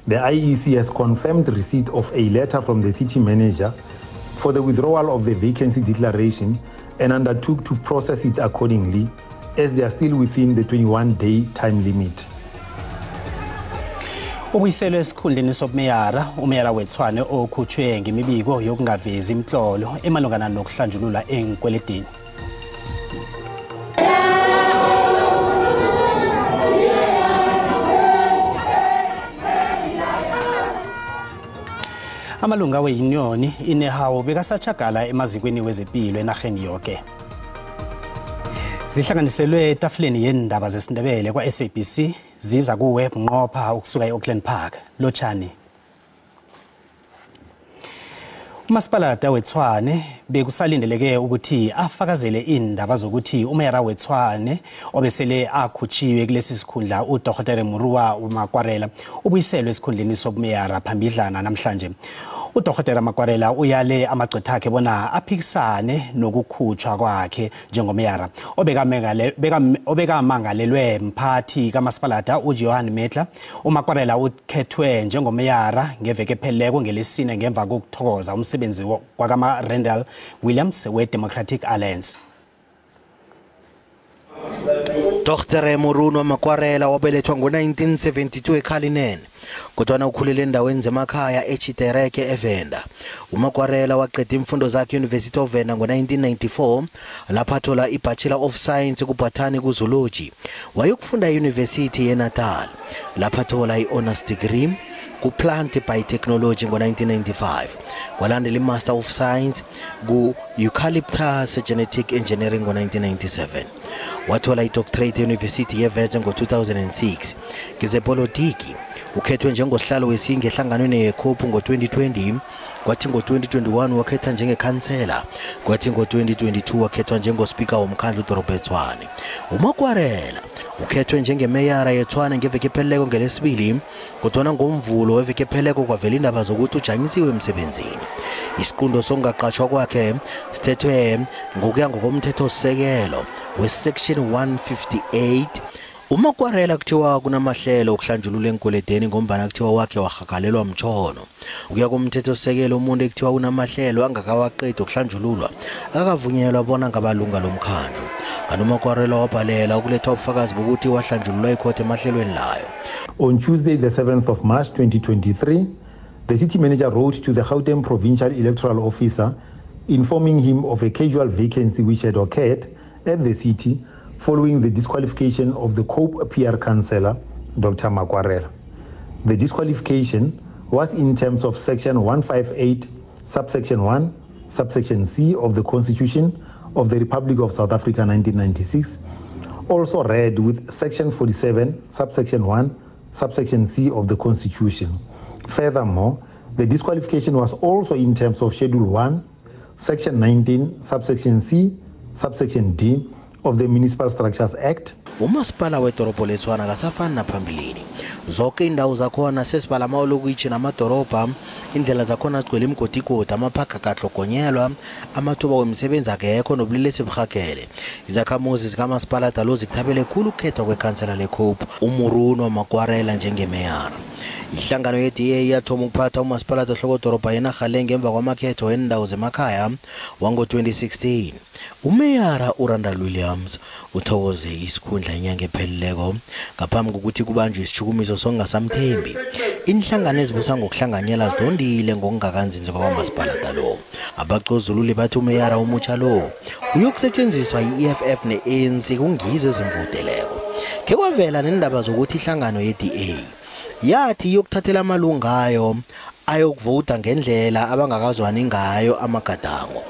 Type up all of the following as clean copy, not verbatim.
The IEC has confirmed receipt of a letter from the city manager for the withdrawal of the vacancy declaration and undertook to process it accordingly, as they are still within the 21-day time limit. Ubuyiselwe esikhundleni sobmeyara, umeyara weTshwane okhutshwe ngemibiko yokungavezi imhlolo emalungana nokuhlanjulula enkweledeni. Amalunga weunioni inehawo bekasachagala emazikweni wezempilo enarheni yonke. Zihlanganiselwe etafuleni yendaba zesiNdebele kwa SABC ziza kuwe bunqopha ukusuka eAuckland Park lotshani. Umasipalata weTshwane bekusalindeleke ukuthi afakazele indaba zokuthi umeyara weTshwane obesele akhutshiwe kulesi sikhundla uDr Muruwa Makwarela ubuyiselwe esikhundleni sobmeyara phambidlana namhlanje. uDr Makwarela uyale amagqitha akhe bona aphikisane nokukhutshwa kwakhe njengomeyara obekamangalelwe mphathi kamasipalata uJohan Metla. uMakwarela ukhethwe njengomeyara ngeveke pheleleko ngelesine ngemva kokuthokoza umsebenzi kwakama Randall Williams we-Democratic Alliance. Dr. Muruwa Makwarela wabelethwa ngo-1972 eKhalinen, kodwa ukhulele endaweni zemakhaya eChitereke eVenda. uMakwarela waqeda imfundo zakhe e-University of Venda ngo-1994 lapho athola iBachelor of Science kuBotany kuZoology. Wayokufunda e-University yeNatal lapho athola i-Honours Degree ku-Plant Biotechnology ngo-1995. Walandela i-Master of Science ku-Eucalyptus Genetic Engineering ngo-1997. wathola i-doctorate e-University yeVenda ngo-2006. Ngezepolitiki ukhethwe njengosihlalo wesinge ehlanganweni yeCOPE ngo-2020, kwathi ngo-2021 wakhetha njengekhansela, kwathi ngo-2022 wakhethwa njengoSpeaker womkhandlu Dorobha eTshwane. uMakwarela ukhethwe njengemeyara yeTshwane ngeveke epheleleko ngelesibili, kodwa ngomvulo weveke epheleleko kwavela indaba zokuthi ujanyisiwe emsebenzini. Isiqundo sokungaqatshwa kwakhe sithethwe ngokuya ngokomthethosisekelo we-Section 158. uMakwarela kuthiwa kunamahlelo okuhlanjulula enkweledeni ngombana kuthiwa wakhe wahagalelwa umtshono. Ukuya komthethosisekelo umuntu ekuthiwa kunamahlelo angakawaqedi ukuhlanjululwa akakavunyelwa bona ngabalunga lomkhandlu. Kanti uMakwarela wabhalela ukuletha ubufakazi bokuthi wahlanjululwa ikhothe emahlelweni layo. On Tuesday, the 7th of March 2023, the city manager wrote to the Gauteng Provincial Electoral Officer informing him of a casual vacancy which had occurred at the city following the disqualification of the COPE PR councillor, Dr. Makwarela. The disqualification was in terms of Section 158, subsection 1, subsection C of the Constitution of the Republic of South Africa 1996, also read with Section 47, subsection 1, subsection C of the Constitution. Furthermore, the disqualification was also in terms of Schedule 1, Section 19, subsection C, subsection D of the Municipal Structures Act. uMasipala wedorobha leTshwane akasafani naphambilini. Zonke indawo zakhona sesibala amawolokitshi namadorobha, indlela zakhona zigcwele imigodigodi, amaphaka akahlogonyelwa, amathuba wemisebenzi akekho nobulelesi buhagele. Izakhamuzi zikamasipala dalo zikuthabele khulu ukukhethwa kwekhansela leCOPE uMuruwa Makwarela njengemeyara. Ihlangano ye-DA yathoma ukuphatha umasipalata hlokodorobha yeNarha ngemva kwamakhetho wendawo zemakhaya wango-2016. umeyara uRandall Williams uthokoze isikhundla inyanga epheleleko ngaphambi kokuthi kubanjwe isitshukumiso songasamthembi. Inhlangano ezibusa ngokuhlanganyela zidondile ngokungakanzinzi kwamasipalata lo. Abaqozululi bathi umeyara omutsha lo uyokusetshenziswa yi-EFF ne-ANC kungizo ezimvudeleko. Ke kwavela nendaba zokuthi ihlangano ye-DA yathi yokuthathela amalunga ayo ayokuvota ngendlela abangakazwani ngayo amagadango.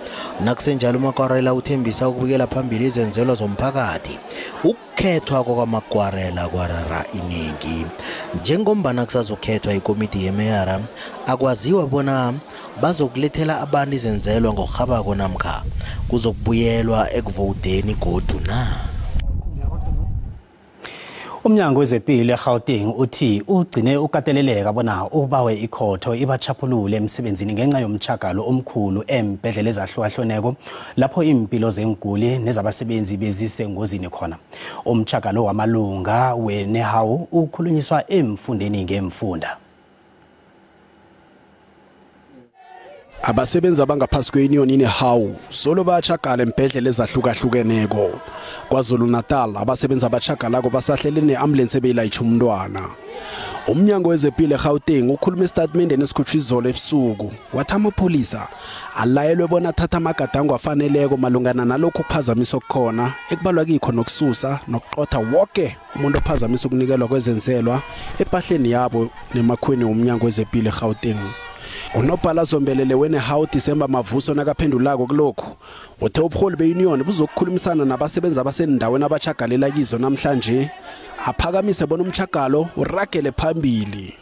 Nakusenjalo uMakwarela uthembisa ukubikela phambili izenzelwa zomphakathi. Ukukhethwa kwaMakwarela kwarara iningi. Njengombana kusazokhethwa ikomiti yemeyara, akwaziwa bona bazokulethela abantu izenzelwa ngokurhabako namkha kuzokubuyelwa ekuvoteni godu na. Umnyango wezempilo eGauteng uthi ugcine ukateleleka bona ubawe ikhotho ibachaphulule emsebenzini ngenxa yomchagalo omkhulu embhedlela ezahlukahloneko lapho impilo zenguli nezabasebenzi bezisengozini khona. Umchagalo wamalunga wenehawu ukhulunyiswa emfundeni ngemfunda. Abasebenzi abangaphasi kwe-union inehawu solo bayachagala embhedlela ezahlukahlukeneko. KwaZulu-Natal abasebenzi abachagalako basahlele ne-ambulance ebeyilayitsha umntwana. Umnyango wezempilo eGauteng ukhuluma estatementeni esikhutshwe izolo ebusuku wathi amapholisa alayelwe bona athatha amagadango afaneleko malungana nalokho kuphazamisa okukhona ekubalwa kikho nokususa nokuqotha wonke umuntu ophazamisa ukunikelwa kwezenzelwa epahleni yabo nemakhweni womnyango wezempilo eGauteng. Unobhala Zombelele wenehawu December Mavuso nakaphendulako kulokho uthe ubuholi beunion buzokukhulumisana nabasebenzi abasendaweni abachagalela kizo namhlanje aphakamise bona umchagalo uragele phambili.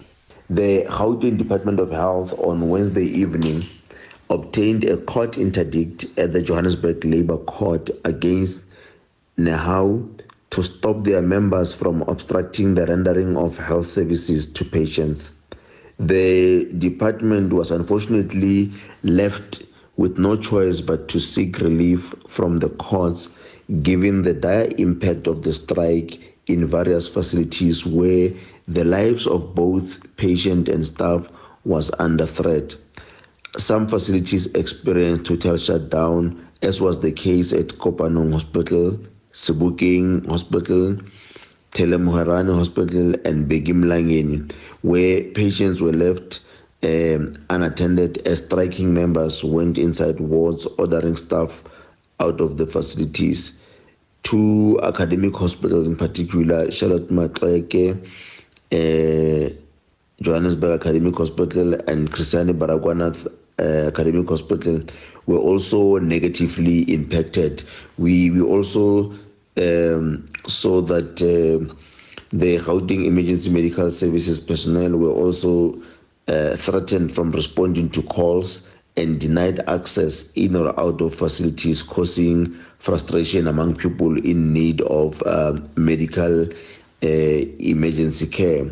The Gauteng Department of Health on Wednesday evening obtained a court interdict at the Johannesburg Labour Court against Nehawu to stop their members from obstructing the rendering of health services to patients. The department was unfortunately left with no choice but to seek relief from the courts, given the dire impact of the strike in various facilities where the lives of both patient and staff was under threat. Some facilities experienced total shutdown, as was the case at Kopanong Hospital, Sebokeng Hospital, Telemuharane Hospital and Begimlangeni, where patients were left unattended as striking members went inside wards ordering staff out of the facilities. Two academic hospitals in particular, Charlotte Maxeke, Johannesburg Academic Hospital and Christiane Baragwanath Academic Hospital, were also negatively impacted. We also saw that the Gauteng Emergency Medical Services personnel were also threatened from responding to calls and denied access in or out of facilities, causing frustration among people in need of medical emergency care.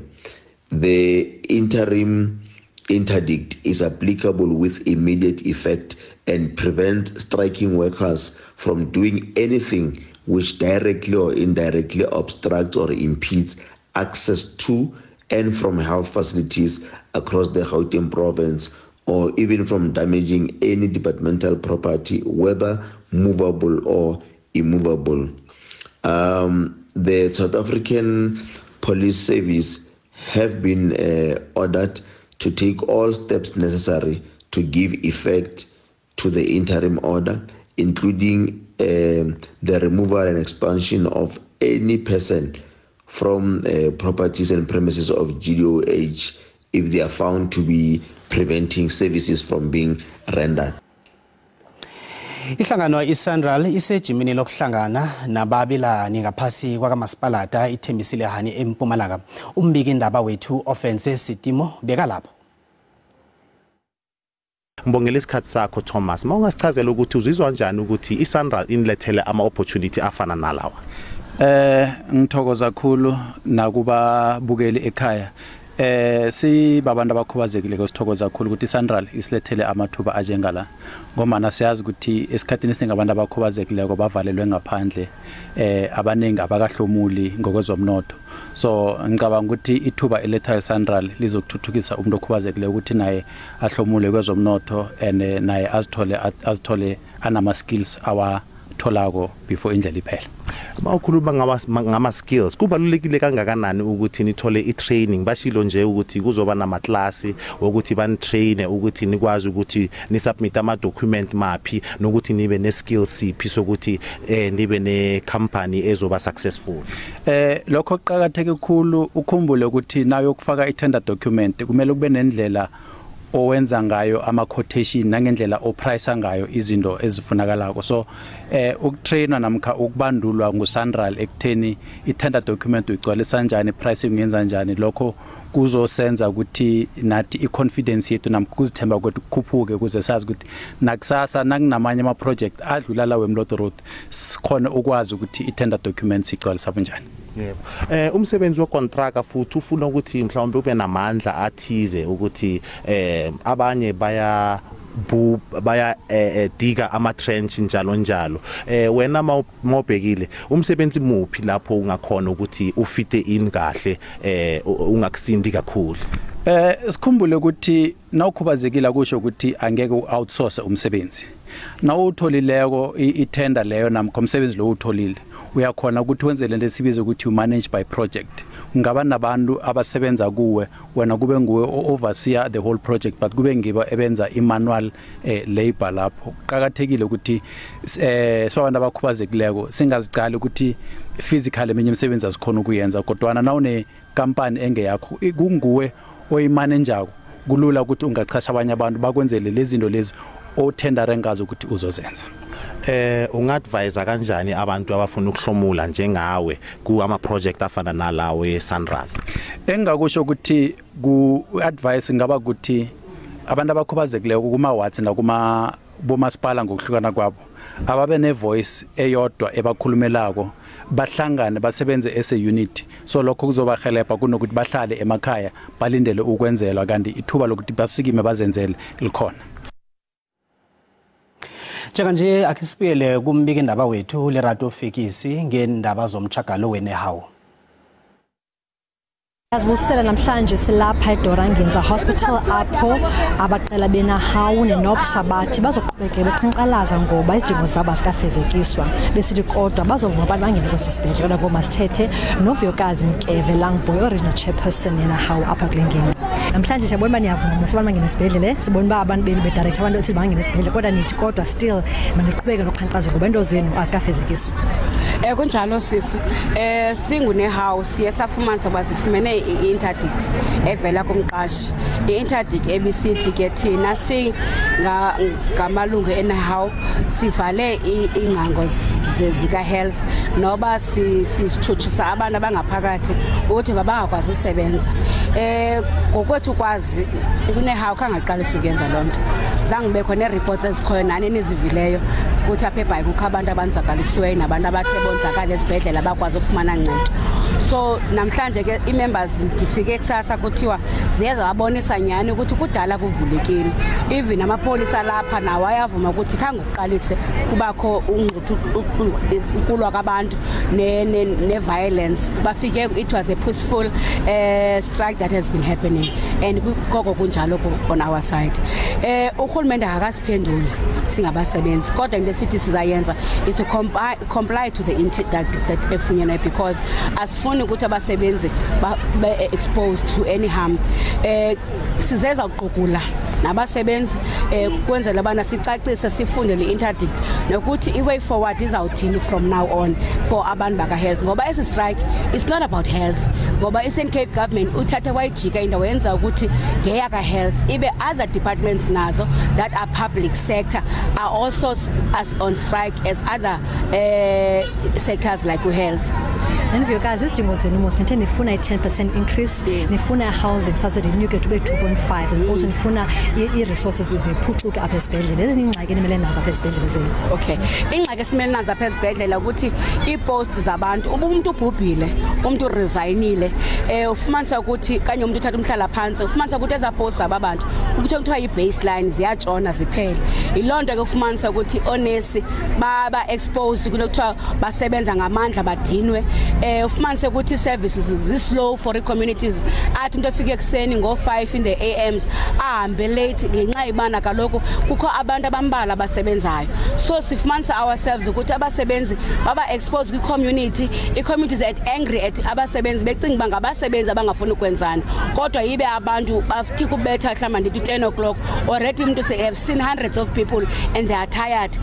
The interim interdict is applicable with immediate effect and prevents striking workers from doing anything which directly or indirectly obstructs or impedes access to and from health facilities across the Gauteng province, or even from damaging any departmental property, whether movable or immovable. The South African Police Service have been ordered to take all steps necessary to give effect to the interim order, including the removal and expansion of any person from properties and premises of GDOH if they are found to be preventing services from being rendered. Ihlangano iSANDRAL isejimini lokuhlangana nababelani ngaphasi kwakamasipalata ithembisile hani eMpumalanga. Umbiki Iindaba wethu offense sitimo bekalapho. Ngibongela isikhathi sakho Thomas. Mawungasichazela ukuthi uzizwa kanjani ukuthi iSANDRAL inilethele ama opportunity afana nalawa? Ngithokoza kakhulu nakuba bukeli ekhaya. Sibabantu abakhubazekile sithokoza kakhulu ukuthi iSANDRAL isilethele amathuba ajengala. Ngomana siyazi ukuthi esikhathini esingabantu abakhubazekile bavalelwe ngaphandle abaningi abakahlomuli ngokwezomnotho. So ngicabanga ukuthi ithuba eletha iSANDRAL lizokuthuthukisa umuntu okhubazekile ukuthi naye ahlomule kwezomnotho and naye azithole anama skills awatholako before indlela iphela. Mawukhuluma ngama skills kubalulekile kangakanani ukuthi nithole itraining bashilo nje ukuthi kuzoba nama class ukuthi banitraine ukuthi nikwazi ukuthi nisubmit ama document maphi nokuthi nibe ne skills siphi sokuthi nibe ne company ezoba successful. Lokho kuqhakatheke kakhulu ukhumbule ukuthi nayo ukufaka i-tender document kumele kube nendlela owenza ngayo ama quotation nangendlela oprice ngayo izinto ezifunakalako. So ukutraina namkha ukubandulwa nguSANDRAL ekutheni i-tender document uyigcwalisa kanjani, pricing uyenza kanjani, lokho kuzosenza ukuthi nathi i-confidence yethu namkha kuzithemba ukuthi kukhuphuke ukuze sazi ukuthi nakusasa nakunamanye ama project adlula la weMloto Road sikhona ukwazi ukuthi i-tender documents igcwalisa kanjani. Yebo. Umsebenzi wecontract futhi ufuna ukuthi mhlawumbe ube namandla athize ukuthi abanye baya diga ama trench njalo njalo. Wena mawubhekile umsebenzi muphi lapho ungakhona ukuthi ufite in kahle ungakusindi kakhulu. Sikhumbule ukuthi nawukhubazekile kusho ukuthi angeke u-outsource umsebenzi. Nawutholileko i-tender leyo namkho umsebenzi lo utholile uyakhona ukuthi wenze lento esibiza ukuthi manage by project. Ngaba nabantu abasebenza kuwe wena kube nguwe overseer the whole project but kube ngiba ebenza i-manual labor lapho. Qhakathekile ukuthi sibabantu abakhubazekileko singazicala ukuthi physically eminye imisebenzi asikhona ukuyenza kodwa nawune company engeyakho kunguwe oyimanager kulula ukuthi ungachasha abanye abantu bakwenzele lezi zinto lezi otendere ngazo ukuthi uzozenza. Ungadvise kanjani abantu abafuna ukuhlomula njengawe ku ama project afana nalawo eSanral? Engakusho ukuthi ku advice ngaba ukuthi abantu abakhubazekileyo kuma wards na kuma bomasipala ngokuhlukana kwabo ababe ne voice eyodwa ebakhulumelako bahlangane basebenze as a unit, so lokho kuzobahelpa kunokuthi bahlale emakhaya balindele ukwenzelwa kanti ithuba lokuthi basikime bazenzele likhona. Njenganje akisipele kumbike indaba wethu Lerato Fikisi ngendaba zomchagalo wenehawu. Azibusela namhlanje silapha eDoranginza Hospital apho abaqela benahawu neNOPSA bathi bazoqhubeka beqhankqalaza ngoba izidingo zabo azikafezekiswa besithi kodwa bazovuma abantu bangene kwesibhedlela kodwa masithethe noVuyokazi Mkeve Langboy original chairperson yenahawu apha kulengini. Namhlanje siyabona bani yavuma abantu bangene esibhedlela sibona ba abantu bedirect abantu esibangene esibhedlela kodwa nithi kodwa still maniqhubeka noqhankqalaza ngoba into zenu azikafezekiswa. Kunjalo sisi singunehawu siye safumanisa bazifumene i-interdict evela kumqashi. I-interdict ebisithi ke thina ngamalungu enehawu sivale ingcango zezika health noba sithuthisa abantu abangaphakathi ukuthi babangakwazi usebenza. Ngokwethu kwazi unehawu kangaqalisa ukuyenza lonto. Zange bekho ne-reports ezikhoyo nani nizivileyo ukuthi apha eBhayi kukho abantu abanzakalisiweyo nabantu abathe bonzakala esibhedlela bakwazi ukufumana ncedo. So namhlanje ke i-members difike kusasa kuthiwa ziyeza wabonisa nyani ukuthi kudala kuvulekile. Even amapolisa lapha nawo ayavuma ukuthi khange uqalise kubakho ukulwa kwabantu ne-violence. Bafike it was a peaceful strike that has been happening and koko kunjalo on our side. Uhulumende akasiphenduli singabasebenzi kodwa into esithi sizayenza is to comply to the interdict that efunyenwe because asifuni ukuthi abasebenzi be exposed to any harm. Sizeza uqhugula nabasebenzi kwenzela bana sicacise sifunde le interdict nokuthi iway forward izawuthini from now on for abantu baka health ngoba esi strike it's not about health ngoba Eastern Cape government uthathe wayijika indawo yenza ukuthi ngeya ka health ibe other departments nazo that are public sector are also as on strike as other sectors like health. Vuyokazi izidingo zenu mos nithe nifuna i-10% increase, nifuna housing subsidy inyuke to be 2.5 and also nifuna i-resources ziphucuke apha esibhedlela. Lezi ingxaki enimele nazo apha esibhedlela zenu. Okay, ingxaki esimele nazo apha esibhedlela ukuthi i-post zabantu umuntu ubhubhile umuntu resignile ufumanisa ukuthi kanye umuntu uthatha umhlala phansi ufumanisa ukuthi eza post zabantu ukuthi kuthiwa i-baseline ziyatshona ziphele. Ilonto ke ufumanisa ukuthi onesi baba expose kunokuthiwa basebenza ngamandla badinwe. Ufumanise ukuthi services is slow for the communities athi into efike ekseni ngo5 in the AMs ahambe late ngenxa ibana kaloko kukho abantu abambala abasebenzayo. So sifumanisa ourselves ukuthi abasebenzi baba exposed kwi community i-communities at angry at abasebenzi becinga bangabasebenzi abangafuni ukwenzana kodwa yibe abantu bathi kubetha mhlamba ndithi 10 o'clock already umuntu have seen hundreds of people and they are tired.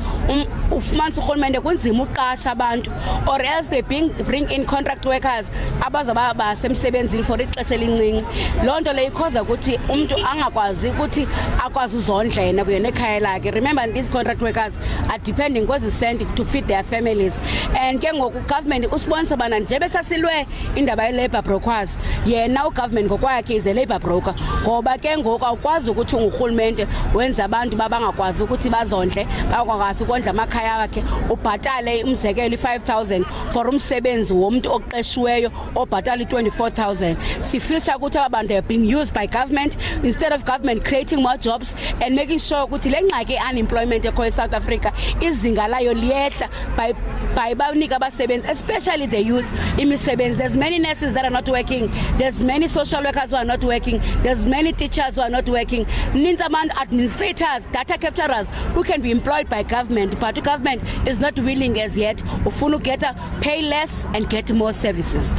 Ufumanisa urhulumente kunzima uqasha abantu or else they bring in contract workers abazaba basemsebenzini for ixesha elincinci. Lonto le ikhoza ukuthi umuntu angakwazi ukuthi akwazi uzondlena kuyena ekhaya lakhe. Remember these contract workers are depending kwezi cent to feed their families and ke ngoku government usponsor bana nje besasilwe indaba ye labor brokers yena ugovernment ngokwakhe is a labor broker ngoba ke ngoku awukwazi ukuthi ungurhulumente wenza abantu babangakwazi ukuthi bazondle bakwazi ukondla amakhaya wakhe ubhatale umzekelo 5,000 for umsebenzi womuntu oqeshiweyo obhatala 24,000. Sifisa ukuthi abantu are being used by government instead of government creating more jobs and making sure ukuthi lengxaki unemployment ekho eSouth Africa izinga layo liyehla by banika abasebenzi, especially the youth imisebenzi. There's many nurses that are not working, there's many social workers who are not working, there's many teachers who are not working, ninzi abantu administrators, data capturers who can be employed by government, but the government is not willing as yet ufuna ukugeta pay less and get more services.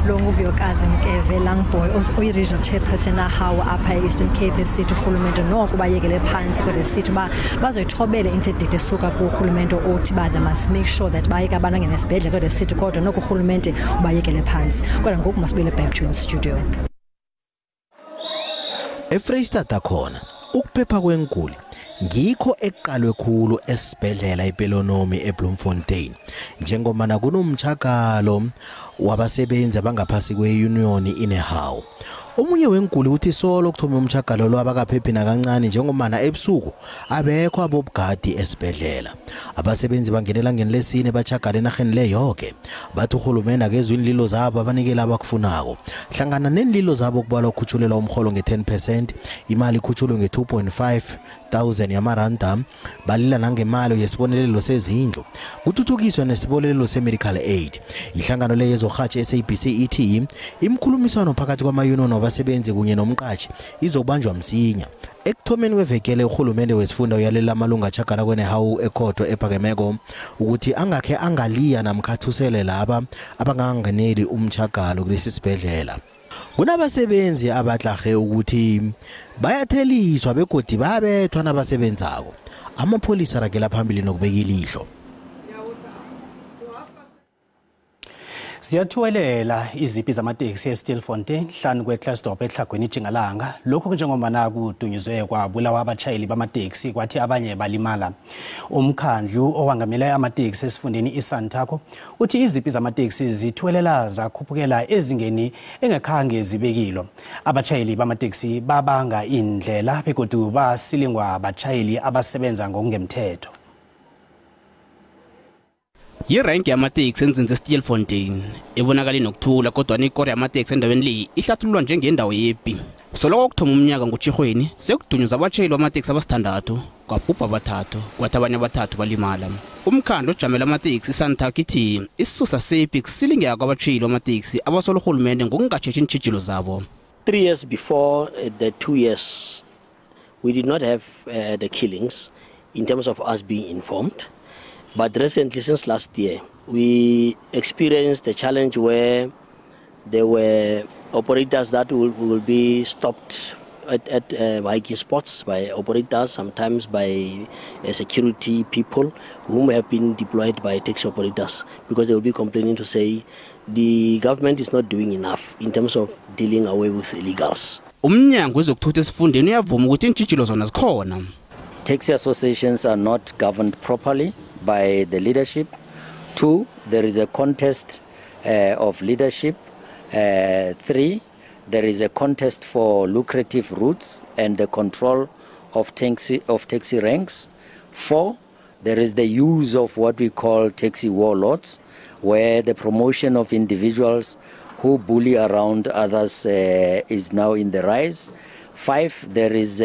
Lo nguvuyokazi Mkeve Langboy oyi-regional chairperson ahawu apha e-Eastern Cape esithi urhulumente noko bayekele phantsi kodwa esithi uba bazoyithobela into edide esuka kurhulumente othi they must make sure that bayeka abantu angene esibhedlele kodwa esithi kodwa noko urhulumente ubayekele phantsi. Kodwa ngoku masibele back to in studio. eFreystata khona ukuphepha kwenkuli ngikho eqalwe khulu esibhedlela iPelonomi eBloemfontein njengomana kunomchakalo wabasebenzi abangaphasi kweunion inehawu. Omunye wenkuli uthi solo kuthoma umchakalo lo abakaphephi nakancane njengomana ebusuku abekho abobugadi esibhedlela. Abasebenzi bangenela ngenilesine bachakala enarheni le yonke bathi urhulumende akezwe inlilo zabo abanikela abakufunako. Hlangana nenlilo zabo kubalwa ukukhutshulelwa umkholo nge10%, imali ikhutshulwe nge2.5,000 yamaranda, balila nangemali yesibonelelo sezindlu, kuthuthukiswa nesibonelelo semedical aid. Ihlangano le yezohatshe SABC ithi imkhulumiswano phakathi kwama-union wabasebenzi kunye nomqashi izobanjwa msinya. Ekuthomeni kwevekele urhulumende wesifunda uyalela amalunga achakala kwenehawu ekhotho ephakemeko ukuthi angakhe angaliya namkhathusele laba abangangeneli umchakalo kulesi sibhedlela. Kunabasebenzi abatlahe ukuthi bayatheliswa begodi babethwa nabasebenzako. Amapholisa ragela phambili nokubeka ilihlo. Siyathuwelela izipi zamateksi eStilfontein hlanu kweClassdorp ehlagweni Jingalanga. Lokho njengomana kudunyuzwe kwabulawa abashayeli bamateksi kwathi abanye balimala. Umkhandlu owangamela amateksi esifundeni iSantaco uthi izipi zamateksi zithuwelela zakhuphukela ezingeni engakhange zibekilo. Abashayeli bamateksi babanga indlela begodu basilingwa abashayeli abasebenza ngokungemthetho. Yirank yamateksi enzinze Stilfontein ebonakala inokuthula kodwa ikore yamateksi endaweni le ihlathululwa njengendawo yepi. Soloko ukuthoma umnyaka nguTshirhweni sekudunyuzwa abashayeli bamateksi abasithandathu kwabhubha abathathu kwathi abanye abathathu balimala. Umkhandlu ojamela amateksi iSantaco ithi isisusa sepi kusilingeka kwabashayeli bamateksi abasola urhulumente ngokungatshetshi iintshijilo zabo. 3 years before the 2 years we did not have the killings in terms of us being informed. But recently, since last year, we experienced a challenge where there were operators that will be stopped at hiking spots by operators, sometimes by security people whom have been deployed by taxi operators, because they will be complaining to say the government is not doing enough in terms of dealing away with illegals. Umnyango wezokuthutha esifundeni uyavuma ukuthi iintshijilo zona zikhona. Taxi associations are not governed properly by the leadership. 2, there is a contest of leadership. 3, there is a contest for lucrative routes and the control of taxi ranks. 4, there is the use of what we call taxi warlords, where the promotion of individuals who bully around others is now in the rise. 5, there is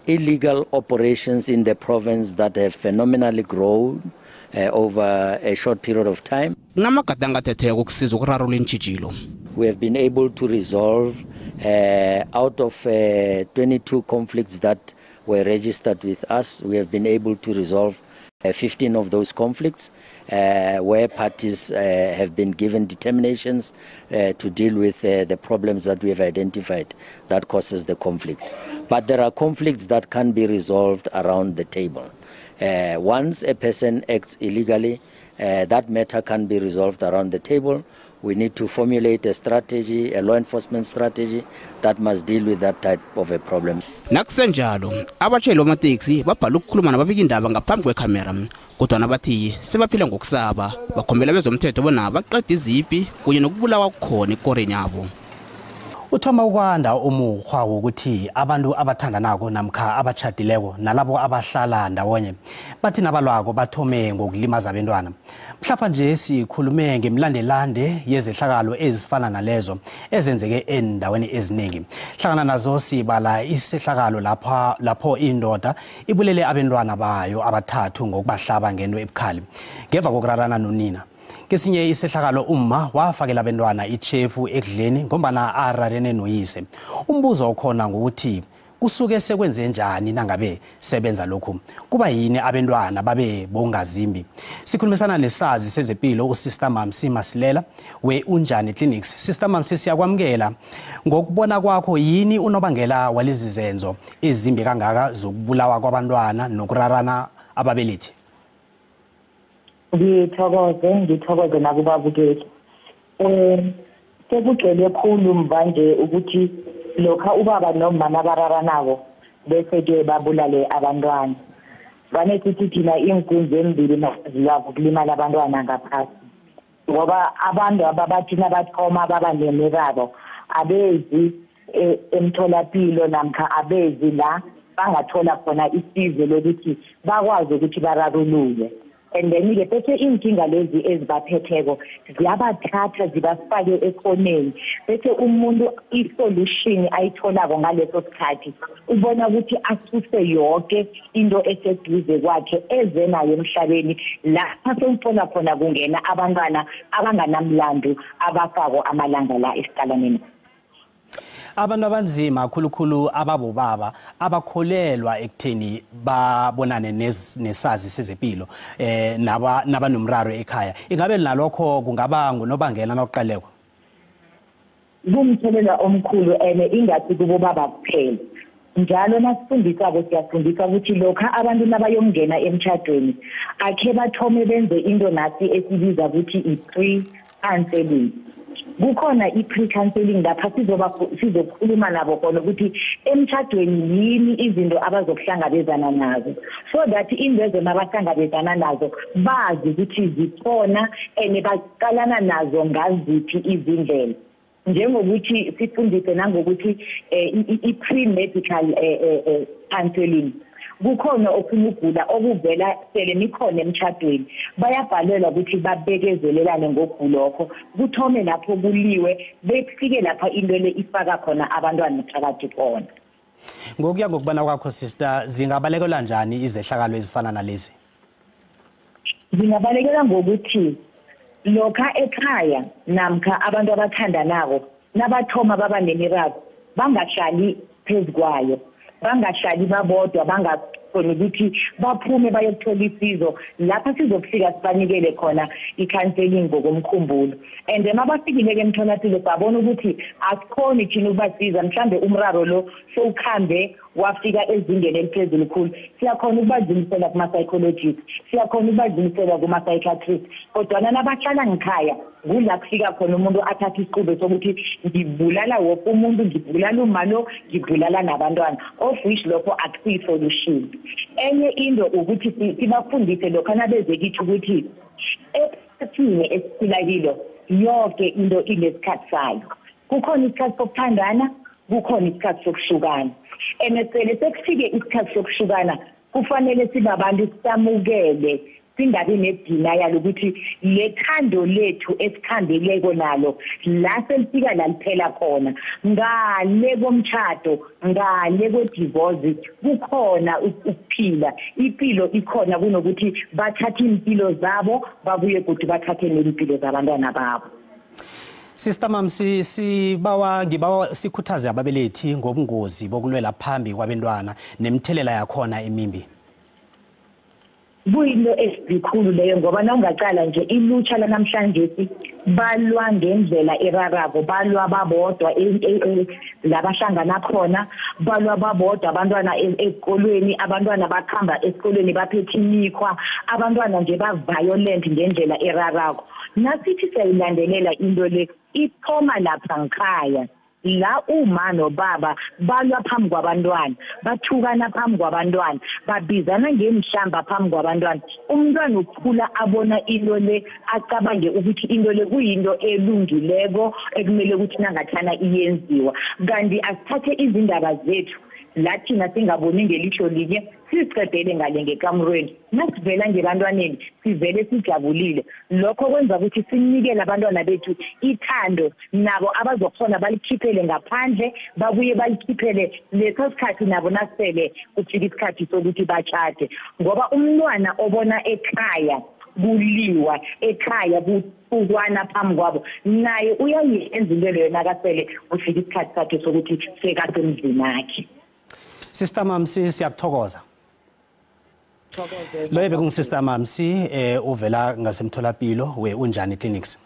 illegal operations in the province that have phenomenally grown over a short period of time. We have been able to resolve out of 22 conflicts that were registered with us. We have been able to resolve 15 of those conflicts where parties have been given determinations to deal with the problems that we have identified that causes the conflict. But there are conflicts that can be resolved around the table. Once a person acts illegally, that matter can be resolved around the table. We need to formulate a strategy, a law enforcement strategy that must deal with that type of a problem. Nakusenjalo, abashayeli bamateksi babhala ukukhuluma nababika indaba ngaphambi kwekhamera. Kodwa nabathi sebaphila ngokusaba, bakhombela bezomthetho bona baqeda izipi kunye nokubulawa kukhona ekoreni yabo. Uthoma ukwanda umukhwa ukuthi abantu abathandanako namkha abatshadileko nalabo abahlala ndawonye bathi nabalwako bathome ngokulimaza abantwana. Mhlapha nje sikhulume ngemlandelande yezehlakalo ezifana nalezo ezenzeke endaweni eziningi. Hlangana nazo sibala isehlakalo lapho indoda ibulele abantwana bayo abathathu ngokubahlaba ngento ebukhali ngeva kokurarana nonina. Kesinye isehlakalo umma wafakela abantwana ichefu ekudleni ngombana ararene noyise. Umbuzo okhona ngokuthi kusuke sekwenze njani nangabe sebenza lokhu. Kuba yini abantwana babe bongazimbi? Sikhulumisana nesazi sezempilo uSister Mamsi Masilela we-Unjani Clinics. Sister Mamsi, siyakwamukela. Ngokubona kwakho yini unobangela walezi zenzo ezimbi kangaka zokubulawa kwabantwana nokurarana ababelethi? ngithokoze nakubabukeli. Sekugcwele khulu mvanje ukuthi lokha ubaba nomama bararanako bese-ke babulale abantwana. Vane sithi thina iinkunzi embili nazilwako kulimala abantwana ngaphasi. Ngoba abantu ababathi nabathoma baba nemiraro abezi emtholapilo namkha abezi la bangathola khona isizo lokuthi bakwazi ukuthi bararulule. And then-ke bese inkinga lezi ezibaphetheko ziyabathatha zibafake ekhoneni bese umuntu i-solution ayitholako ngaleso sikhathi ubona ukuthi asuse yonke into eseduze kwakhe eze nayo emhlabeni lapha sewuthola khona kungena abantwana abanganamlando abafako amalanga la esiqalaneni. Abantu abanzima khulukhulu ababobaba abakholelwa ekutheni babonane nesazi sezempilo nabanomraro ekhaya. Ingabe nalokho kungaba ngunobangela nokuqaleko? Kumthelela omkhulu ingathi kubobaba kuphela. Njalo nasifundisako siyafundisa ukuthi lokha abantu nabayongena emtshadweni akhe bathome benze into nasi esibiza ukuthi i-pre-counseling. Kukhona i-pre-counseling lapha sizokhuluma nabo khona ukuthi emtshadweni yini izinto abazokuhlangabezana nazo, so that indweze mabahlangabezana nazo bazi ukuthi zikhona baqalana nazo ngaziphi izindlela. Njengokuthi sifundise nangokuthi i-pre-medical counseling. Kukhona okhunye ukugula okuvela sele nikhona emtshadweni bayabhalelwa ukuthi babekezelelane ngokugulokho kuthome lapho kuliwe befike lapha into le ifaka khona abantwana phakathi khona. Ngokuya ngokubana kwakho sister, zingabalekela njani izehlakalo ezifana nalezi? Zingabalekela ngokuthi lokha ekhaya namkha abantu abathandanako nabathoma baba nemiraro bangahlali phezukwayo, bangahlali babodwa, bangakhona ukuthi baphume bayothola isizo lapha sizofika sibanikele khona i-counseling ngokomkhumbulo. And mabafikile-ke emtholampilo babona ukuthi asikhoni thina ukubasiza, mhlambe umraro lo sowukhambe wafika ezingeni eliphezulu khulu, siyakhona ukubazimisela kuma-psychologist, siyakhona ukubazimisela kuma-psychiatrist. Kodwana nabahlala ngikhaya kula kufika khona umuntu athatha isiqube sokuthi ngibulala woke umuntu, ngibulala umalo, ngibulala nabantwana, of which lokho akusiyi-solution. Enye into ukuthi sibafundise lokho nabeze kithi ukuthi esikhathini esiphila kilo yonke into inesikhathi sayo. Kukhona isikhathi sokuthandana, kukhona isikhathi sokuhlukana. Sele sekufike isikhathi sokuhlukana kufanele sibabantu samukele, singabi nedenial ukuthi lethando lethu esikhambeleko nalo la selifika la liphela khona ngale komtshado, ngale kwedivorce kukhona ukuphila. Impilo ikhona kunokuthi bathathe impilo zabo babuye ukuthi bathathe nempilo zabantwana babo. Sister Mamsi, ngibawa sikhuthaze ababelethi ngobungozi bokulwela phambi kwabantwana nemthelela yakhona emimbi. Kuyinto esikhulu leyo ngoba nawungaqala nje ilutsha lanamhlanje balwa ngendlela erarako, balwa babodwa labahlangana khona, balwa babodwa abantwana esikolweni, abantwana bakhamba esikolweni baphethe imikhwa, abantwana nje ba-violent ngendlela erarako. Nasithi siyayilandelela into le ithoma lapha ngikhaya la uma nobaba balwa phambi kwabantwana bathukana phambi kwabantwana babizana ngemhlamba phambi kwabantwana umntwana ukhula abona into le acabange ukuthi into le kuyinto elungileko ekumele ukuthi nangathana iyenziwa kanti asithathe izindaba zethu lathi nasingaboni ngelihlo linye siqedele ngale ngekamurweni nasivela ngebantwaneni sivele sijabulile lokho kwenza ukuthi sinikele abantwana bethu ithando nabo abazokhona balikhiphele ngaphandle babuye balikhiphele leso sikhathi nabo nasele kufika isikhathi sokuthi bachate ngoba umntwana obona ekhaya kuliwa ekhaya ukwana phambi kwabo naye uyayenza into leyo nakasele kufika isikhathi sakhe sokuthi sekasemzini wakhe. Sister Mamsi siyakuthokoza. Lo yebe kungusister Mamsi uvela ngasemtholapilo weUnjani Clinics.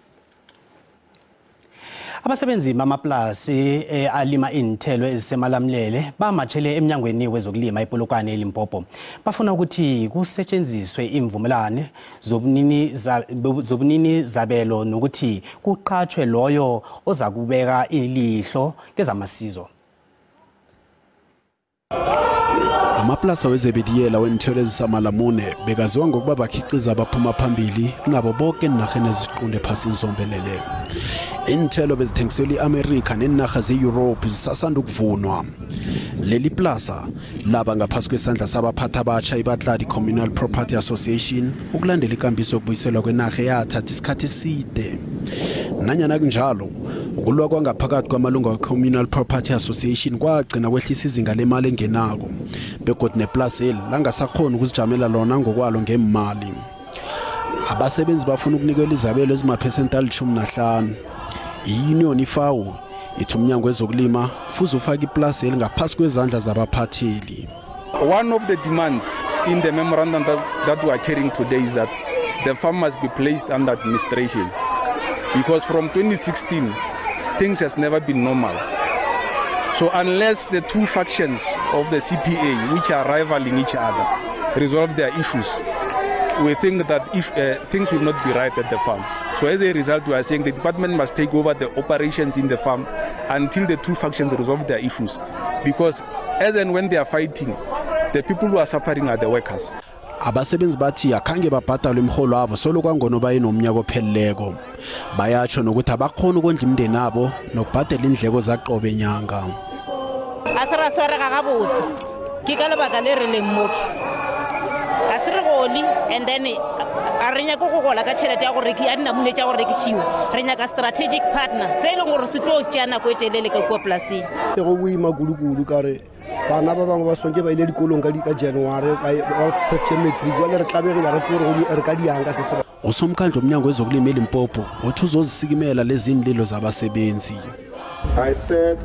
Abasebenzi bamaplasi alima inthelo ezisemalamlele bamachele eminyangweni wezokulima ePolokwane eLimpopo. Bafuna ukuthi kusetshenziswe imvumelane zobunini zabelo nokuthi kuqhaqhwe loyo ozakubeka ilihlo kezamasizo. Amaplasa wezebediyela wenthelo ezisamalamune bekaziwa ngokuba bakhiqiza abaphuma phambili kunabo bonke enarheni eziqonde phasi izombelele. Inthelo bezithengiselwa iAmerica nenarha zeEurope zisasanda ukuvunwa. Leli plaza laba ngaphasi kwesandla sabaphatha abatsha iBatladi Communal Property Association ukulandela ikambiso yokubuyiselwa kwenarha eyathatha isikhathi eside. Nanyana kunjalo ukulwa kwangaphakathi kwamalunga we-Communal Property Association kwagcina kwehlisa izinga lemali engenako begodwa neplaza eli langasakhona ukuzijamela lona ngokwalo ngemali. Abasebenzi bafuna ukunikelwa izabelo ezimaphesenti ali-15. I-Union ifawu ithi umnyango wezokulima futhi ufaka iplaza eli ngaphasi kwezandla zabaphatheli. One of the demands in the memorandum that we are carrying today is that the farm must be placed under administration because from 2016 things has never been normal. So unless the two factions of the CPA, which are rivaling each other, resolve their issues, we think that things will not be right at the farm. So as a result, we are saying the department must take over the operations in the farm until the two factions resolve their issues. Because as and when they are fighting, the people who are suffering are the workers. Abasebenzi bathi akhange babhadalwe imiholo wabo solo kwangono bayenomnyaka opheleleko. Bayatsho nokuthi abakhona ukondla imindeni nabo nokubhadela indleko zaqobe nyanga. Asiraswara kakabuzi. Kika lebaka le re leng moki. Asire goli and then arinya go gola ka tšhelete ya go reki a nna mone tša go rekishiwa. Re nyaka strategic partner. Se le gore se tlo tšana go etelele ka kwa plasing. Go buima gulugulu kare bana ba bangwe ba sonke ba ile dikolong ka January ba first matric ba le re tlabegela re tsore re ka dianga se se. Usomkhandlo omnyango wezokulima eLimpopo uthi uzozisikimela lezi indlelo zabasebenzi. I said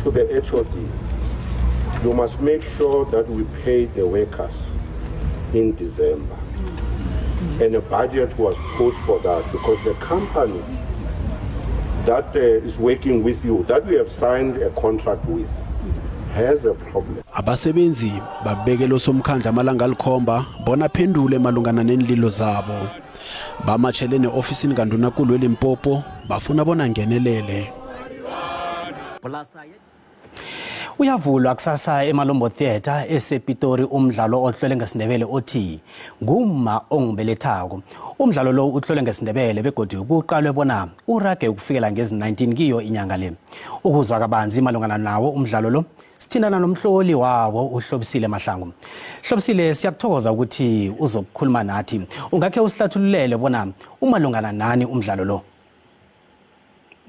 to the HOD, you must make sure that we pay the workers in December. And a budget was put for that because the company that is working with you, that we have signed a contract with, has a problem. Abasebenzi babekela usomkhandlo amalanga alikhomba bona phendule malungana nenlilo zabo. Bamachelene ofisini kandunankulu eLimpopo bafuna bona ngenelele. Uyavulwa kusasa eMalombo Theatre esePitori umdlalo ohlole ngesindebele othi nguma ongibelethako. Umdlalo lo uhlole ngesindebele begodwa kuqalwe bona urage ukufikela ngezi-19 kiyo inyanga le. Ukuzwa kabanzi malungana nawo umdlalo lo sithindana nomhloli wawo uHlobisile Mahlangu. Hlobisile siyakuthokoza ukuthi uzokukhuluma nathi. Ungakhe usihlathululele bona umalungana nani umdlalo lo?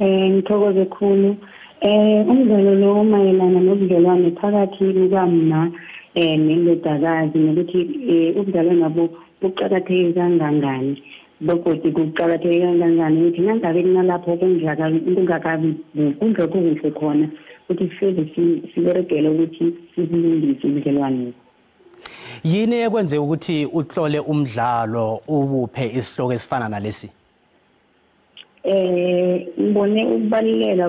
Ngithokoze khulu. Umdlalo lo mayelana nobudlelwane phakathi kukamna nendodakazi nokuthi ubudlelwane nabo buqakatheke kangangani begodwa kuqakatheke kangangani ukuthi nangabe kunalapho kungakabi kungekho kuhle khona ukuthi siberegele ukuthi silungise ubudlelwane. Yini ekwenze ukuthi uhlole umdlalo ubuphe isihloko esifana nalesi? Ngibone ukubaluleka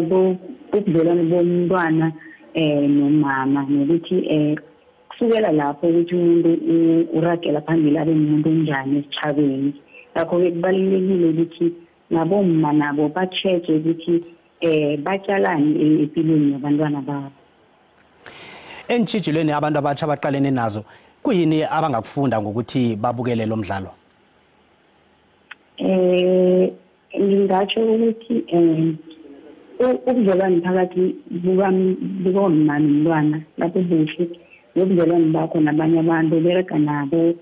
ubudlelwane bomntwana nomama nokuthi kusukela lapho ukuthi umuntu uragela phambili abe umuntu onjani esichabeni. Lakho ke kubalulekile ukuthi nabomma nabo ba-check ukuthi batshalani empilweni yabantwana babo. Entshijilweni abantu abatsha abaqalene nazo kuyini abangakufunda ngokuthi babukele lo mdlalo? Ngingatsho ukuthi ubudlelwane phakathi bukamama nomntwana lapho buhle nobudlelwane bakho nabanye abantu bereka nabo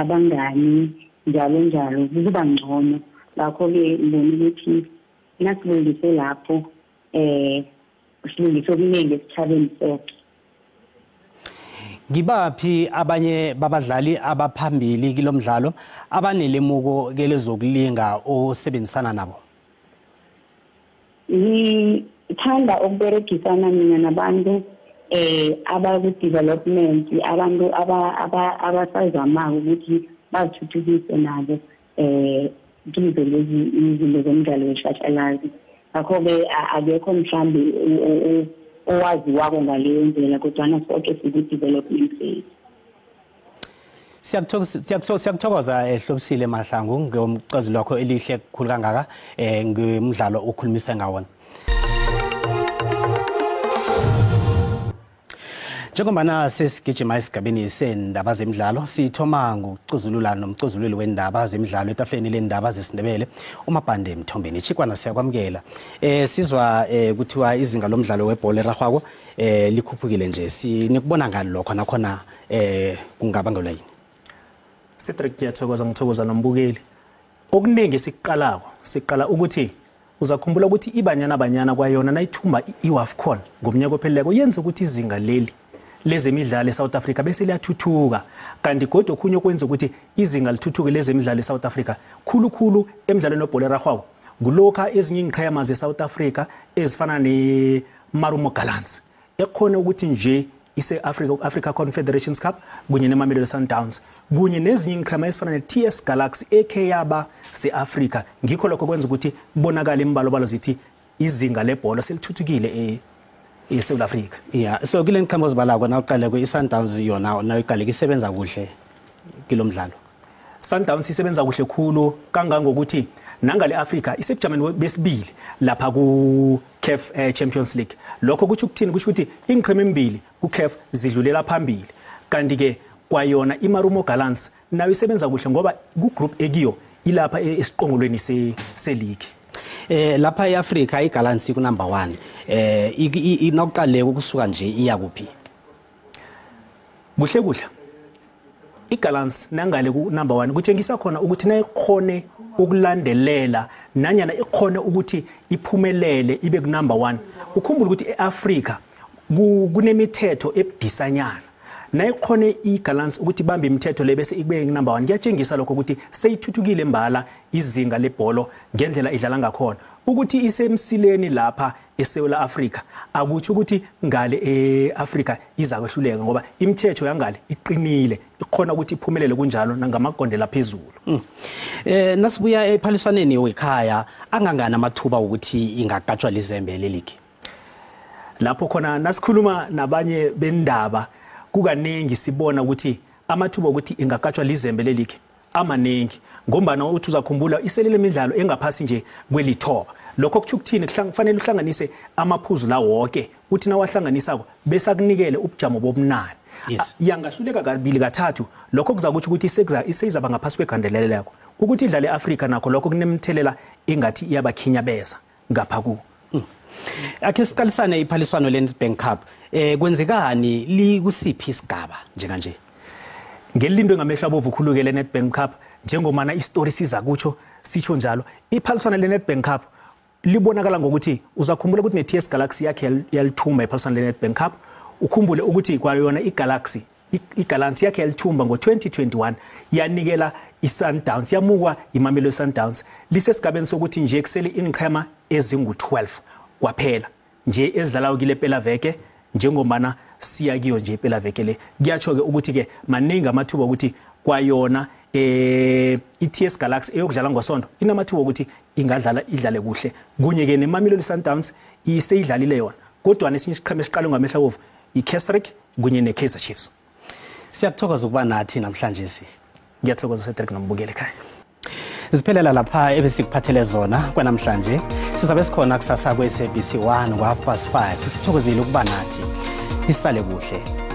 abangani njalo njalo kuba ngcono. Ngakho-ke ngibona ukuthi nasilungise lapho silungise okuningi esithabeni sonke. Ngibaphi abanye babadlali abaphambili kilo mdlalo abanelemuko kelezokulinga osebenzisana nabo? Ngithanda ukuberegisana mina nabantu abaku-development, abantu abasazamako ukuthi bazithuthukise nabo kizo lezi izinto zomdlalo weshashalazi. Ngakho-ke akekho mhlawumbe owaziwako ngaleyo ndlela kodwana sonke siku-development phase. Siyakuthokoza Hlobisile Mahlangu ngomqazi lwakho elihle kukhulu kangaka ngomdlalo okhulumisa ngawona. Njengoba sesigijima esigabeni sendaba zemidlalo sithoma ngokucuzulula nomcuzululi wendaba zemidlalo etafuleni lendaba zesiNdebele uMabhande Mthombeni. Chikwana siyakwamukela. Sizwa kuthiwa izinga lomdlalo webhola eragwako likhuphukile nje. Sinikubona ngani lokho nakhona kungabangela yini? Cedric ngiyathokoza ngithokoza nombukeli. Okuningi siqala ukuthi uzakhumbula ukuthi ibanyana kwayona nayithumba iWAFCON ngomnyaka opheleleko yenza ukuthi izinga leli lezemidlalo eSouth Africa bese liyathuthuka. Kanti kodwa okhunye okwenza ukuthi izinga lithuthuke lezemidlalo eSouth Africa khulu emidlalweni webhola eragwako kulokha ezinye ingqayama zeSouth Africa ezifana neMarumo Gallants ekhona ukuthi nje Africa Confederations Cup kunye neMamelodi Sundowns kunye nezinye ingqayama ezifana neTS Galaxy ekheyaba seAfrica. Ngikho lokho kwenza ukuthi kubonakala imbalobalo zithi izinga lebhola selithuthukile eSouth Africa. Yeah, so kule nqhambo zibalako na uqale kweSundowns yona na iqale isebenza kuhle kilomdlalo. Sundowns isebenza kuhle khulu kangangokuthi nangale Africa isebujameni besibili lapha ku CAF Champions League. Lokho kuthi ukuthini kusho ukuthi ingqhema embili ku CAF zidlulela phambili. Kanti ke kwayona iMarumo Gallants nayo isebenza kuhle ngoba ku group ekiyo ilapha esiqongolweni se-league. Lapha eAfrica iGallants ku number 1. Inoqale ukusuka nje iya kuphi? Kuhle. iGallants nangale ku number 1 kutshengisa khona ukuthi nayikhone ukulandelela nanyana ikhone ukuthi iphumelele ibe ku number 1. Ukhumbula ukuthi eAfrica kunemithetho ebudisanyana. Nayikhone iGallants ukuthi bambe imithetho le bese ikube ku number 1 kuyatshengisa lokho ukuthi seyithuthukile mbala izinga lebholo ngendlela idlala ngakhona. Ukuthi isemsileni lapha eSouth Africa akuthi ukuthi ngale eAfrica iza kwehluleka ngoba imithetho yangale iqinile ikhona ukuthi iphumelele kunjalo nangamagondela phezulu. Nasibuya ephaliswaneni wekhaya angangana amathuba ukuthi ingaqatshwa liZembele league. Lapho khona nasikhuluma nabanye bendaba kukaningi sibona ukuthi amathuba ukuthi ingaqatshwa liZembele league amaningi ngombana uthi uzakhumbula iselele imidlalo engaphasi nje kwelithoba. Lokho kuthi ukuthini kufanele uhlanganise amaphuzu la wonke uthi nawahlanganisako bese akunikele ubujamo bobunani. Yangahluleka kabili kathathu lokho kuzakuthi ukuthi iseyizaba ngaphasi kwegandelelo lakho ukuthi idlale eAfrica nakho lokho kunemthelela engathi iyabakhinyabeza ngapha ku. Akhe siqalisane iphaliswano leNedbank Cup kwenzekani likusiphi isigaba njenganje? Ngelindo engamehla bovu khuluke leNedbank Cup njengomana istory siza kutsho sitsho njalo iphaliswano leNedbank Cup libonakala ngokuthi uzakhumbula ukuthi neTS Galaxy yakhe yalithumba iphaliswano leNedbank Cup. Ukhumbule ukuthi kwayona iGallants yakhe yalithumba ngo2021 yanikela iSundowns yamukwa iMamelodi Sundowns lisesigabeni sokuthi nje kusele ingqhema ezingu12 kwaphela nje ezidlalayo kile phela veke njengomana siya kiyo nje phela veke le kuyatsho ke ukuthi ke maningi amathuba ukuthi kwayona iTS Galaxy eyokudlala ngosonto inamathuba ukuthi idlale kuhle kunye ke neMamelodi Sundowns iseyidlalile yona kodwa nesinye isiqhema esiqala ngamehla wovu iCastric kunye neKaizer Chiefs. Siyakuthokoza ukuba nathi namhlanje ngiyathokoza Cedric nombukele ekhaya. Ziphelela lapha ebesikuphathele zona kwanamhlanje. Sizabe sikhona kusasa kwe SABC 1 ngo 5:30. Sithokozile ukuba nathi. Isale kuhle.